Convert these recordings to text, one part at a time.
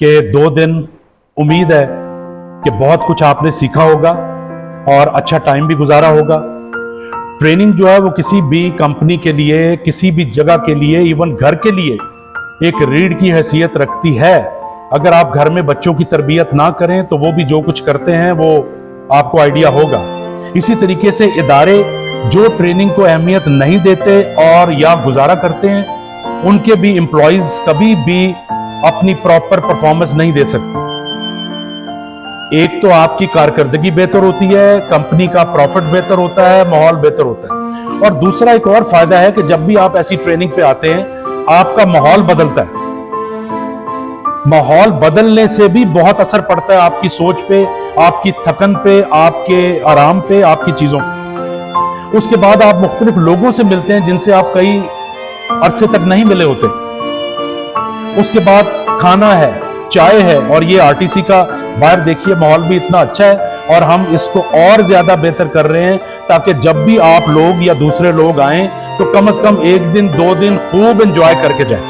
कि 2 दिन उम्मीद है कि बहुत कुछ आपने सीखा होगा और अच्छा टाइम भी गुजारा होगा। ट्रेनिंग जो है वो किसी भी कंपनी के लिए, किसी भी जगह के लिए, इवन घर के लिए एक रीढ़ की हैसियत रखती है। अगर आप घर में बच्चों की तरबियत ना करें तो वो भी जो कुछ करते हैं वो आपको आइडिया होगा। इसी तरीके से इदारे जो ट्रेनिंग को अहमियत नहीं देते और या गुजारा करते हैं, उनके भी एम्प्लॉइज कभी भी अपनी प्रॉपर परफॉर्मेंस नहीं दे सकते। एक तो आपकी कारकर्दगी बेहतर होती है, कंपनी का प्रॉफिट बेहतर होता है, माहौल बेहतर होता है। और दूसरा एक और फायदा है कि जब भी आप ऐसी ट्रेनिंग पे आते हैं, आपका माहौल बदलता है। माहौल बदलने से भी बहुत असर पड़ता है आपकी सोच पे, आपकी थकन पे, आपके आराम पे, आपकी चीजों पे। उसके बाद आप मुख्तलिफ लोगों से मिलते हैं जिनसे आप कई अरसे तक नहीं मिले होते। उसके बाद खाना है, चाय है, और ये आरटीसी का बाहर देखिए माहौल भी इतना अच्छा है और हम इसको और ज्यादा बेहतर कर रहे हैं ताकि जब भी आप लोग या दूसरे लोग आए तो कम से कम 1 दिन 2 दिन खूब एंजॉय करके जाएं।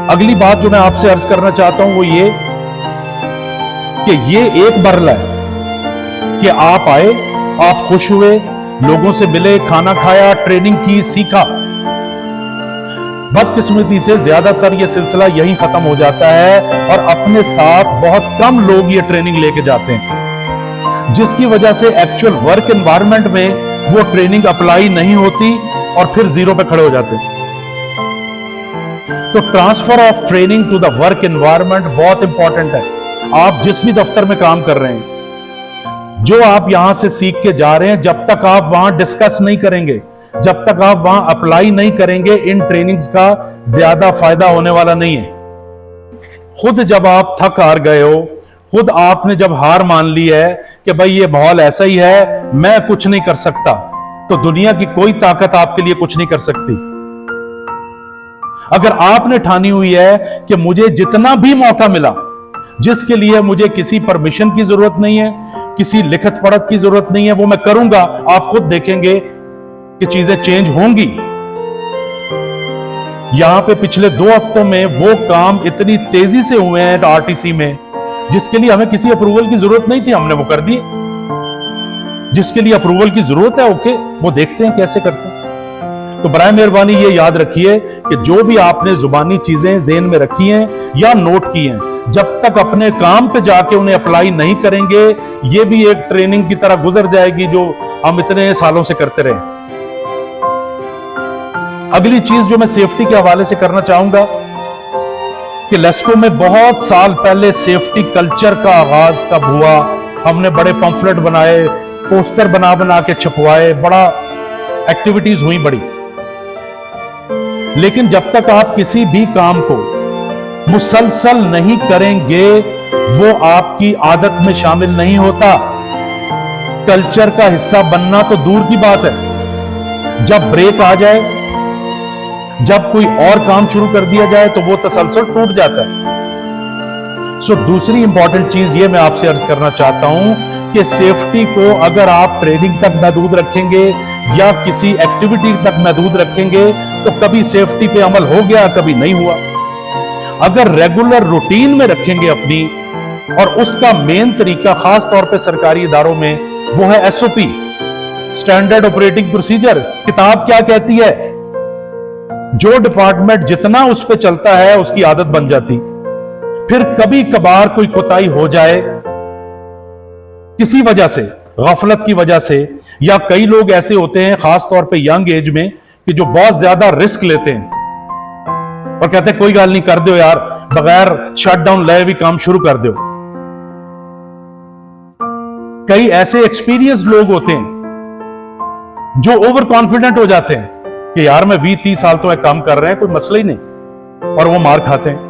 अगली बात जो मैं आपसे अर्ज करना चाहता हूं वो ये कि ये एक मरला है कि आप आए, आप खुश हुए, लोगों से मिले, खाना खाया, ट्रेनिंग की, सीखा। बदकिस्मती से ज्यादातर ये सिलसिला यहीं खत्म हो जाता है और अपने साथ बहुत कम लोग ये ट्रेनिंग लेके जाते हैं, जिसकी वजह से एक्चुअल वर्क एनवायरनमेंट में वो ट्रेनिंग अप्लाई नहीं होती और फिर जीरो पे खड़े हो जाते हैं। तो transfer of training to the work environment बहुत इंपॉर्टेंट है। आप जिस भी दफ्तर में काम कर रहे हैं, जो आप यहां से सीख के जा रहे हैं, जब तक आप वहां डिस्कस नहीं करेंगे, जब तक आप वहां अप्लाई नहीं करेंगे, इन ट्रेनिंग्स का ज्यादा फायदा होने वाला नहीं है। खुद जब आप थक हार गए हो, खुद आपने जब हार मान ली है कि भाई ये माहौल ऐसा ही है, मैं कुछ नहीं कर सकता, तो दुनिया की कोई ताकत आपके लिए कुछ नहीं कर सकती। अगर आपने ठानी हुई है कि मुझे जितना भी मौका मिला, जिसके लिए मुझे किसी परमिशन की जरूरत नहीं है, किसी लिखत पढ़त की जरूरत नहीं है, वो मैं करूंगा, आप खुद देखेंगे कि चीजें चेंज होंगी। यहां पे पिछले 2 हफ्तों में वो काम इतनी तेजी से हुए हैं आरटीसी में, जिसके लिए हमें किसी अप्रूवल की जरूरत नहीं थी, हमने वो कर दिए। जिसके लिए अप्रूवल की जरूरत है, ओके, वो देखते हैं कैसे करते हैं। तो बराए मेहरबानी ये याद रखिए कि जो भी आपने जुबानी चीजें ज़हन में रखी हैं या नोट की हैं, जब तक अपने काम पे जाके उन्हें अप्लाई नहीं करेंगे, ये भी एक ट्रेनिंग की तरह गुजर जाएगी जो हम इतने सालों से करते रहे। अगली चीज जो मैं सेफ्टी के हवाले से करना चाहूंगा कि लेस्को में बहुत साल पहले सेफ्टी कल्चर का आगाज कब हुआ, हमने बड़े पंफलेट बनाए, पोस्टर बना बना के छपवाए, बड़ा एक्टिविटीज हुई बड़ी। लेकिन जब तक आप किसी भी काम को मुसलसल नहीं करेंगे, वो आपकी आदत में शामिल नहीं होता। कल्चर का हिस्सा बनना तो दूर की बात है, जब ब्रेक आ जाए, जब कोई और काम शुरू कर दिया जाए तो वो तसलसल टूट जाता है। सो दूसरी इंपॉर्टेंट चीज ये मैं आपसे अर्ज करना चाहता हूं कि सेफ्टी को अगर आप ट्रेनिंग तक महदूद रखेंगे या किसी एक्टिविटी तक महदूद रखेंगे तो कभी सेफ्टी पे अमल हो गया, कभी नहीं हुआ। अगर रेगुलर रूटीन में रखेंगे अपनी, और उसका मेन तरीका खास तौर पे सरकारी इदारों में वो है एसओपी, स्टैंडर्ड ऑपरेटिंग प्रोसीजर। किताब क्या कहती है, जो डिपार्टमेंट जितना उस पे चलता है उसकी आदत बन जाती। फिर कभी कभार कोई कोताही हो जाए किसी वजह से, गफलत की वजह से, या कई लोग ऐसे होते हैं खास तौर पे यंग एज में कि जो बहुत ज्यादा रिस्क लेते हैं और कहते हैं कोई गल नहीं, कर दो यार, बगैर शटडाउन ले भी काम शुरू कर दो। कई ऐसे एक्सपीरियंस लोग होते हैं जो ओवर कॉन्फिडेंट हो जाते हैं कि यार मैं 20-30 साल तो एक काम कर रहे हैं, कोई मसला ही नहीं, और वो मार खाते हैं।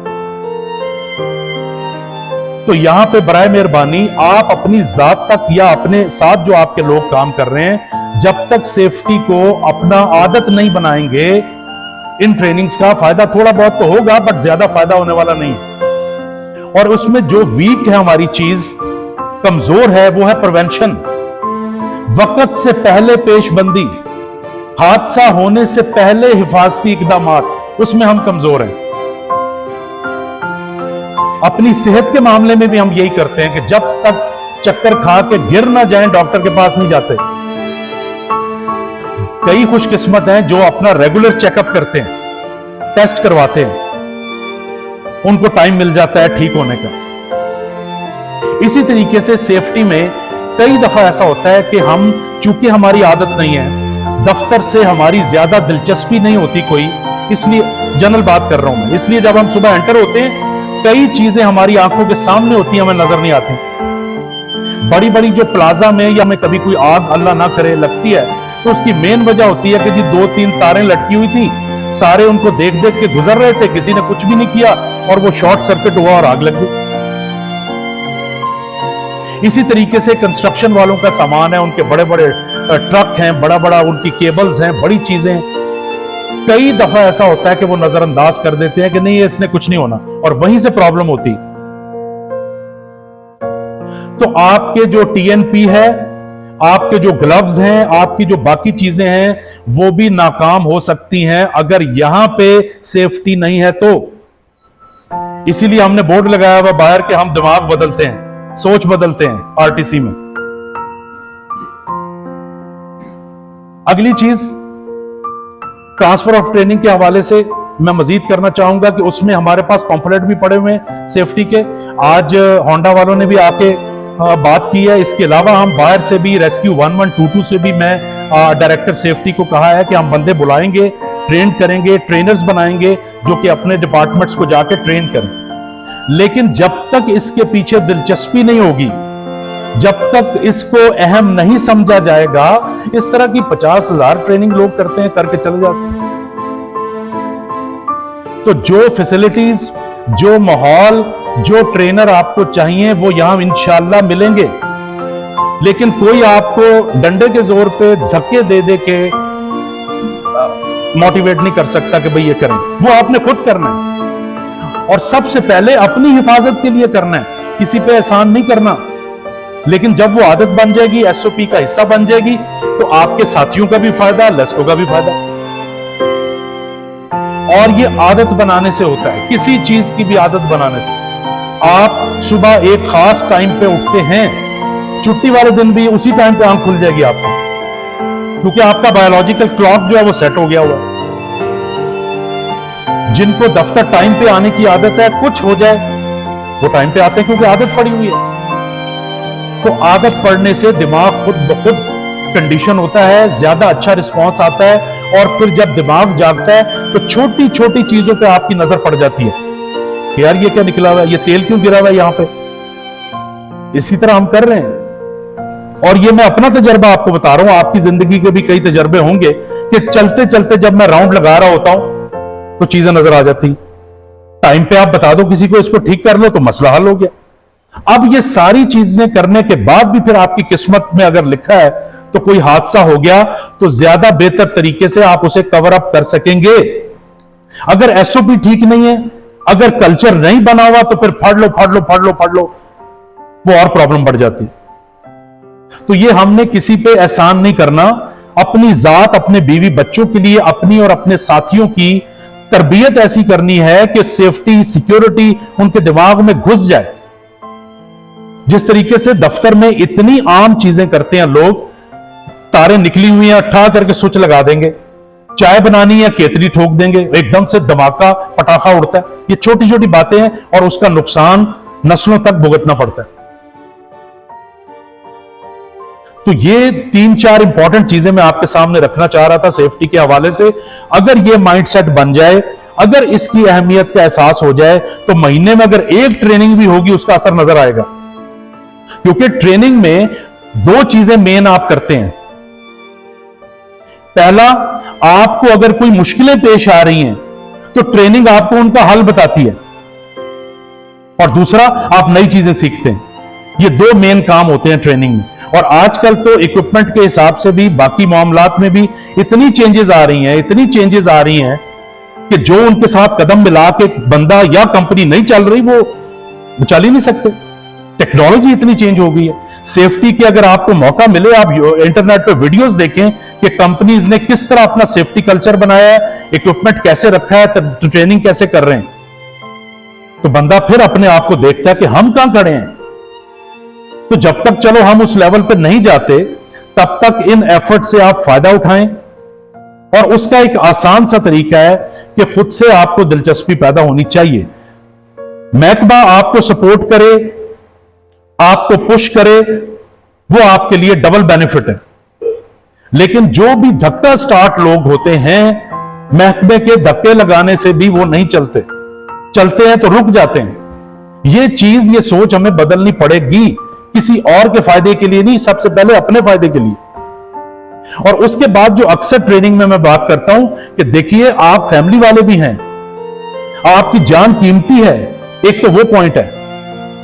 तो यहां पे बराए मेहरबानी आप अपनी जात तक या अपने साथ जो आपके लोग काम कर रहे हैं, जब तक सेफ्टी को अपना आदत नहीं बनाएंगे, इन ट्रेनिंग्स का फायदा थोड़ा बहुत तो होगा बट ज्यादा फायदा होने वाला नहीं। और उसमें जो वीक है हमारी चीज, कमजोर है, वो है प्रिवेंशन, वक्त से पहले पेशबंदी, हादसा होने से पहले हिफाजती इकदामात, उसमें हम कमजोर हैं। अपनी सेहत के मामले में भी हम यही करते हैं कि जब तक चक्कर खा के गिर ना जाएं डॉक्टर के पास नहीं जाते। कई खुशकिस्मत हैं जो अपना रेगुलर चेकअप करते हैं, टेस्ट करवाते हैं, उनको टाइम मिल जाता है ठीक होने का। इसी तरीके से सेफ्टी में कई दफा ऐसा होता है कि हम, चूंकि हमारी आदत नहीं है, दफ्तर से हमारी ज्यादा दिलचस्पी नहीं होती कोई, इसलिए जनरल बात कर रहा हूं मैं, इसलिए जब हम सुबह एंटर होते हैं कई चीजें हमारी आंखों के सामने होती हैं, हमें नजर नहीं आती। बड़ी बड़ी जो प्लाजा में या हमें कभी कोई आग अल्लाह ना करे लगती है, तो उसकी मेन वजह होती है कि जी 2-3 तारें लटकी हुई थी, सारे उनको देख देख के गुजर रहे थे, किसी ने कुछ भी नहीं किया और वो शॉर्ट सर्किट हुआ और आग लग गई। इसी तरीके से कंस्ट्रक्शन वालों का सामान है, उनके बड़े बड़े ट्रक हैं, बड़ा बड़ा उनकी केबल्स हैं, बड़ी चीजें, कई दफा ऐसा होता है कि वो नजरअंदाज कर देते हैं कि नहीं इसने कुछ नहीं होना, और वहीं से प्रॉब्लम होती। तो आपके जो टीएनपी है, आपके जो ग्लव्स हैं, आपकी जो बाकी चीजें हैं, वो भी नाकाम हो सकती हैं अगर यहां पे सेफ्टी नहीं है तो। इसीलिए हमने बोर्ड लगाया हुआ बाहर कि हम दिमाग बदलते हैं, सोच बदलते हैं आरटीसी में। अगली चीज ट्रांसफर ऑफ ट्रेनिंग के हवाले से मैं मजीद करना चाहूंगा कि उसमें हमारे पास पॉम्फलेट भी पड़े हुए हैं सेफ्टी के। आज होंडा वालों ने भी आके बात की है। इसके अलावा हम बाहर से भी रेस्क्यू 1122 से भी मैं डायरेक्टर सेफ्टी को कहा है कि हम बंदे बुलाएंगे, ट्रेन करेंगे, ट्रेनर्स बनाएंगे जो कि अपने डिपार्टमेंट्स को जाके ट्रेन करें। लेकिन जब तक इसके पीछे दिलचस्पी नहीं होगी, जब तक इसको अहम नहीं समझा जाएगा, इस तरह की 50,000 ट्रेनिंग लोग करते हैं, करके चले जाते हैं। तो जो फैसिलिटीज, जो माहौल, जो ट्रेनर आपको चाहिए वो यहां इंशाल्लाह मिलेंगे। लेकिन कोई आपको डंडे के जोर पे धक्के दे दे के मोटिवेट नहीं कर सकता कि भाई ये करें। वो आपने खुद करना है और सबसे पहले अपनी हिफाजत के लिए करना है, किसी पे एहसान नहीं करना। लेकिन जब वो आदत बन जाएगी, एसओपी का हिस्सा बन जाएगी, तो आपके साथियों का भी फायदा, लेस्को का भी फायदा। और ये आदत बनाने से होता है, किसी चीज की भी आदत बनाने से। आप सुबह एक खास टाइम पे उठते हैं, छुट्टी वाले दिन भी उसी टाइम पे आंख खुल जाएगी आपको, क्योंकि आपका बायोलॉजिकल क्लॉक जो है वो सेट हो गया हुआ है। जिनको दफ्तर टाइम पे आने की आदत है, कुछ हो जाए वो टाइम पे आते हैं क्योंकि आदत पड़ी हुई है। तो आदत पड़ने से दिमाग खुद ब खुद कंडीशन होता है, ज्यादा अच्छा रिस्पॉन्स आता है। और फिर जब दिमाग जागता है तो छोटी छोटी चीजों पे आपकी नजर पड़ जाती है कि यार ये क्या निकला हुआ है, ये तेल क्यों गिरा हुआ है यहां पे। इसी तरह हम कर रहे हैं। और ये मैं अपना तजर्बा आपको बता रहा हूं, आपकी जिंदगी के भी कई तजर्बे होंगे कि चलते चलते जब मैं राउंड लगा रहा होता हूं तो चीजें नजर आ जाती। टाइम पे आप बता दो किसी को इसको ठीक कर लो तो मसला हल हो गया। अब ये सारी चीजें करने के बाद भी फिर आपकी किस्मत में अगर लिखा है तो कोई हादसा हो गया तो ज्यादा बेहतर तरीके से आप उसे कवर अप कर सकेंगे। अगर एसओपी ठीक नहीं है, अगर कल्चर नहीं बना हुआ, तो फिर फाड़ लो वो और प्रॉब्लम बढ़ जाती। तो ये हमने किसी पे एहसान नहीं करना, अपनी जात, अपने बीवी बच्चों के लिए, अपनी और अपने साथियों की तरबियत ऐसी करनी है कि सेफ्टी, सिक्योरिटी उनके दिमाग में घुस जाए। जिस तरीके से दफ्तर में इतनी आम चीजें करते हैं लोग, तारें निकली हुई हैं, ठा करके स्विच लगा देंगे, चाय बनानी है केतली ठोक देंगे, एकदम से धमाका पटाखा उड़ता है। ये छोटी छोटी बातें हैं और उसका नुकसान नस्लों तक भुगतना पड़ता है। तो ये 3-4 इंपॉर्टेंट चीजें मैं आपके सामने रखना चाह रहा था सेफ्टी के हवाले से। अगर ये माइंडसेट बन जाए, अगर इसकी अहमियत का एहसास हो जाए, तो महीने में अगर एक ट्रेनिंग भी होगी उसका असर नजर आएगा। क्योंकि ट्रेनिंग में 2 चीजें मेन आप करते हैं। पहला, आपको अगर कोई मुश्किलें पेश आ रही हैं तो ट्रेनिंग आपको उनका हल बताती है, और दूसरा आप नई चीजें सीखते हैं। ये 2 मेन काम होते हैं ट्रेनिंग में। और आजकल तो इक्विपमेंट के हिसाब से भी, बाकी मामलात में भी इतनी चेंजेस आ रही हैं कि जो उनके साथ कदम मिला के बंदा या कंपनी नहीं चल रही, वो चल ही नहीं सकते। टेक्नोलॉजी इतनी चेंज हो गई है। सेफ्टी के अगर आपको मौका मिले, आप इंटरनेट पे वीडियोस देखें कि कंपनीज ने किस तरह अपना सेफ्टी कल्चर बनाया है, इक्विपमेंट कैसे रखा है, ट्रेनिंग कैसे कर रहे हैं। तो बंदा फिर अपने आप को देखता है कि हम कहां खड़े हैं। तो जब तक चलो हम उस लेवल पे नहीं जाते, तब तक इन एफर्ट से आप फायदा उठाएं। और उसका एक आसान सा तरीका है कि खुद से आपको दिलचस्पी पैदा होनी चाहिए। महकमा आपको सपोर्ट करे, आपको पुश करे, वो आपके लिए डबल बेनिफिट है। लेकिन जो भी धक्का स्टार्ट लोग होते हैं, महकमे के धक्के लगाने से भी वो नहीं चलते, चलते हैं तो रुक जाते हैं। ये चीज, ये सोच हमें बदलनी पड़ेगी, किसी और के फायदे के लिए नहीं, सबसे पहले अपने फायदे के लिए। और उसके बाद जो अक्सर ट्रेनिंग में मैं बात करता हूं कि देखिए, आप फैमिली वाले भी हैं, आपकी जान कीमती है, एक तो वो पॉइंट है।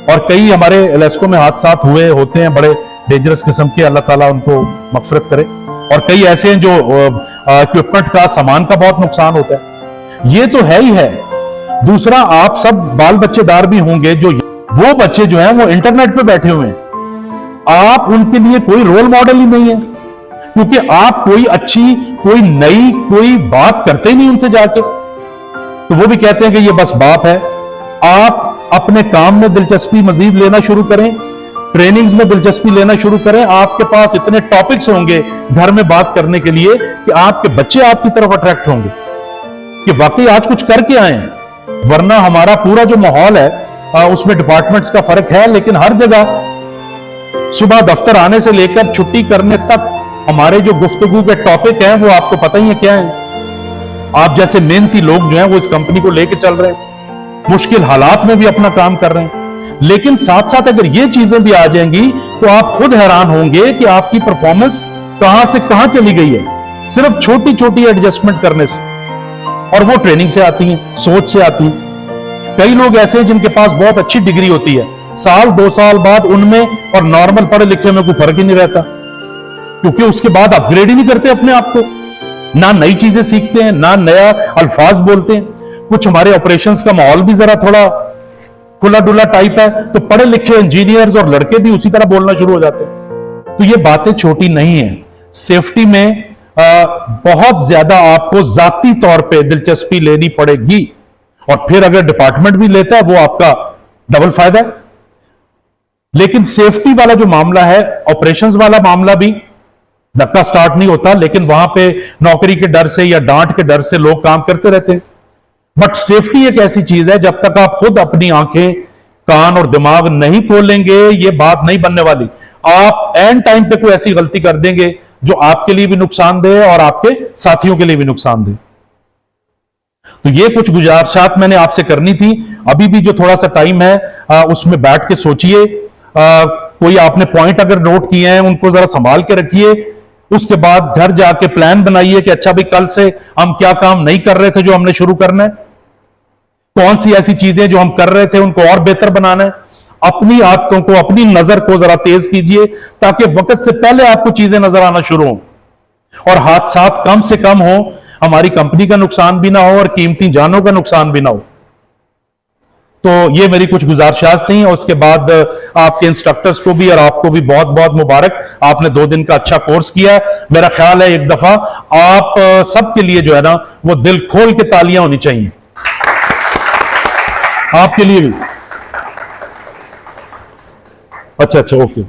और कई हमारे एलेस्को में हादसात हुए होते हैं बड़े डेंजरस किस्म के, अल्लाह ताला उनको मगफिरत करे। और कई ऐसे हैं जो इक्विपमेंट का, सामान का बहुत नुकसान होता है। ये तो है ही है। दूसरा, आप सब बाल बच्चेदार भी होंगे, जो वो बच्चे जो हैं वो इंटरनेट पे बैठे हुए हैं। आप उनके लिए कोई रोल मॉडल ही नहीं है, क्योंकि आप कोई अच्छी, कोई नई, कोई बात करते ही नहीं उनसे जाके। तो वो भी कहते हैं कि ये बस बाप है। आप अपने काम में दिलचस्पी मजीद लेना शुरू करें, ट्रेनिंग्स में दिलचस्पी लेना शुरू करें। आपके पास इतने टॉपिक्स होंगे घर में बात करने के लिए कि आपके बच्चे आपकी तरफ अट्रैक्ट होंगे कि वाकई आज कुछ करके आए हैं। वरना हमारा पूरा जो माहौल है, उसमें डिपार्टमेंट्स का फर्क है, लेकिन हर जगह सुबह दफ्तर आने से लेकर छुट्टी करने तक हमारे जो गुफ्तगू के टॉपिक हैं वो आपको पता ही है क्या है। आप जैसे मेहनती लोग जो हैं वो इस कंपनी को लेकर चल रहे हैं, मुश्किल हालात में भी अपना काम कर रहे हैं। लेकिन साथ साथ अगर ये चीजें भी आ जाएंगी तो आप खुद हैरान होंगे कि आपकी परफॉर्मेंस कहां से कहां चली गई है, सिर्फ छोटी छोटी एडजस्टमेंट करने से। और वो ट्रेनिंग से आती है, सोच से आती है। कई लोग ऐसे हैं जिनके पास बहुत अच्छी डिग्री होती है, साल 2 साल बाद उनमें और नॉर्मल पढ़े लिखे में कोई फर्क ही नहीं रहता, क्योंकि उसके बाद अपग्रेड ही नहीं करते अपने आप को, ना नई चीजें सीखते हैं, ना नया अल्फाज बोलते हैं। कुछ हमारे ऑपरेशंस का माहौल भी जरा थोड़ा खुला डुला टाइप है, तो पढ़े लिखे इंजीनियर्स और लड़के भी उसी तरह बोलना शुरू हो जाते हैं। तो ये बातें छोटी नहीं है। सेफ्टी में बहुत ज्यादा आपको जाती तौर पे दिलचस्पी लेनी पड़ेगी, और फिर अगर डिपार्टमेंट भी लेता है वो आपका डबल फायदा है। लेकिन सेफ्टी वाला जो मामला है, ऑपरेशंस वाला मामला भी धक्का स्टार्ट नहीं होता, लेकिन वहां पे नौकरी के डर से या डांट के डर से लोग काम करते रहते हैं। बट सेफ्टी एक ऐसी चीज है, जब तक आप खुद अपनी आंखें, कान और दिमाग नहीं खोलेंगे, ये बात नहीं बनने वाली। आप एंड टाइम पे कोई ऐसी गलती कर देंगे जो आपके लिए भी नुकसानदेह और आपके साथियों के लिए भी नुकसानदेह। तो ये कुछ गुजारिशात मैंने आपसे करनी थी। अभी भी जो थोड़ा सा टाइम है, उसमें बैठ के सोचिए। कोई आपने पॉइंट अगर नोट किए हैं, उनको जरा संभाल के रखिए। उसके बाद घर जाके प्लान बनाइए कि अच्छा भाई, कल से हम क्या काम नहीं कर रहे थे जो हमने शुरू करना है, कौन सी ऐसी चीजें जो हम कर रहे थे उनको और बेहतर बनाना है। अपनी आदतों को, अपनी नजर को जरा तेज कीजिए, ताकि वक्त से पहले आपको चीजें नजर आना शुरू हो और हादसा कम से कम हो, हमारी कंपनी का नुकसान भी ना हो और कीमती जानों का नुकसान भी ना हो। तो ये मेरी कुछ गुजारिशात थी। और उसके बाद आपके इंस्ट्रक्टर्स को भी और आपको भी बहुत बहुत मुबारक। आपने 2 दिन का अच्छा कोर्स किया है। मेरा ख्याल है एक दफा आप सबके लिए जो है ना, वो दिल खोल के तालियां होनी चाहिए, आपके लिए भी। अच्छा, ओके।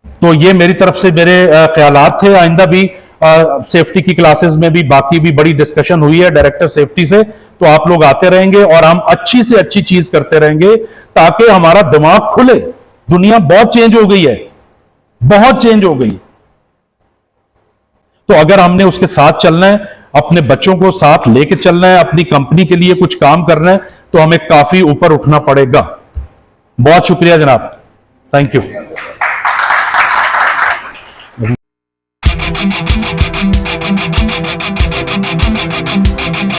तो ये मेरी तरफ से मेरे ख्यालात थे। आइंदा भी सेफ्टी की क्लासेस में भी बाकी भी बड़ी डिस्कशन हुई है डायरेक्टर सेफ्टी से, तो आप लोग आते रहेंगे और हम अच्छी से अच्छी चीज करते रहेंगे, ताकि हमारा दिमाग खुले। दुनिया बहुत चेंज हो गई है, बहुत चेंज हो गई। तो अगर हमने उसके साथ चलना है, अपने बच्चों को साथ लेके चलना है, अपनी कंपनी के लिए कुछ काम करना है, तो हमें काफी ऊपर उठना पड़ेगा। बहुत शुक्रिया जनाब, थैंक यू।